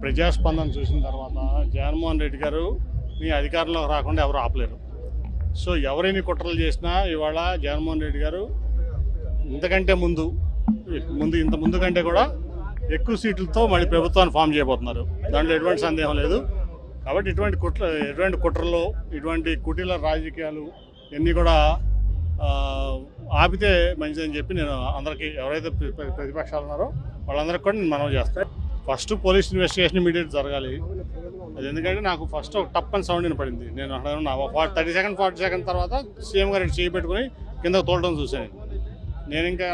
ప్రజాస్పందన చూసిన తర్వాత జగన్మోహన్ రెడ్డి గారు మీ అధికారంలోకి రాకుండా ఎవరు ఆపలేరు. సో ఎవరైనా కుట్రలు చేసినా ఇవాళ జగన్మోహన్ రెడ్డి గారు ఇంతకంటే ముందు ఇంత ముందు కంటే కూడా ఎక్కువ సీట్లతో మళ్ళీ ప్రభుత్వాన్ని ఫామ్ చేయబోతున్నారు. దాంట్లో ఎటువంటి సందేహం లేదు. కాబట్టి ఇటువంటి కుట్రలు, ఇటువంటి కుటీల రాజకీయాలు ఇవన్నీ కూడా ఆపితే మంచిదని చెప్పి నేను అందరికీ, ఎవరైతే ప్రతిపక్షాలు ఉన్నారో వాళ్ళందరికీ కూడా నేను మనవి చేస్తాను. ఫస్ట్ పోలీస్ ఇన్వెస్టిగేషన్ ఇమీడియట్ జరగాలి. అది ఎందుకంటే నాకు ఫస్ట్ ఒక టప్ అని సౌండ్ వినపడింది. నేను అక్కడ 40 సెకండ్ తర్వాత సీఎం గారు చేయి పెట్టుకుని కింద తోలడం చూశాను. నేను ఇంకా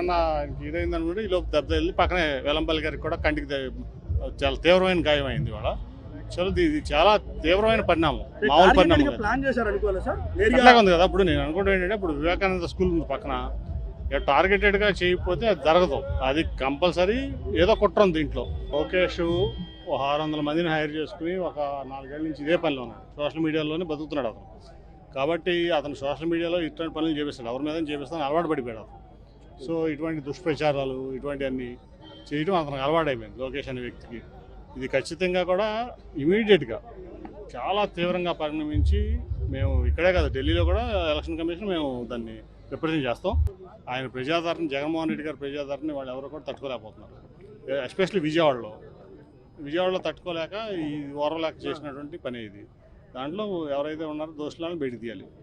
ఇదైంది అనుకుంటే ఈలోపు దెబ్బ వెళ్ళి పక్కనే వెల్లంపల్లి గారికి కూడా కంటికి చాలా తీవ్రమైన గాయం అయింది. ఇవాళ ఇది చాలా తీవ్రమైన పరిణామం, మామూలు పరిణామం అట్లాగే ఉంది కదా. ఇప్పుడు నేను అనుకుంటే ఏంటంటే, ఇప్పుడు వివేకానంద స్కూల్ ఉంది పక్కన, టార్గెటెడ్గా చేయకపోతే అది జరగదు. అది కంపల్సరీ ఏదో కుట్ర ఉంది దీంట్లో. లోకేష్ 600 మందిని హైర్ చేసుకుని ఒక 4 ఏళ్ళ నుంచి ఇదే పనిలో ఉన్నాడు. సోషల్ మీడియాలోనే బతుకుతున్నాడు అతను. కాబట్టి అతను సోషల్ మీడియాలో ఇటువంటి పనులు చేపిస్తాడు, ఎవరి మీద చేపిస్తాను అలవాటు పడిపోయాడు. సో ఇటువంటి దుష్ప్రచారాలు ఇటువంటివన్నీ చేయడం అతనికి అలవాటు అయిపోయింది లోకేష్ అనే వ్యక్తికి. ఇది ఖచ్చితంగా కూడా ఇమీడియట్గా చాలా తీవ్రంగా పరిణమించి మేము ఇక్కడే కాదు, ఢిల్లీలో కూడా ఎలక్షన్ కమిషన్ మేము దాన్ని రిప్రజెంట్ చేస్తాం. ఆయన ప్రజాదరణ, జగన్మోహన్ రెడ్డి గారి ప్రజాదరణ వాళ్ళు ఎవరు కూడా తట్టుకోలేకపోతున్నారు. ఎస్పెషల్లీ విజయవాడలో తట్టుకోలేక ఈ ఓర్వలేక చేసినటువంటి పని ఇది. దాంట్లో ఎవరైతే ఉన్నారో దోషులను బయట తీయాలి.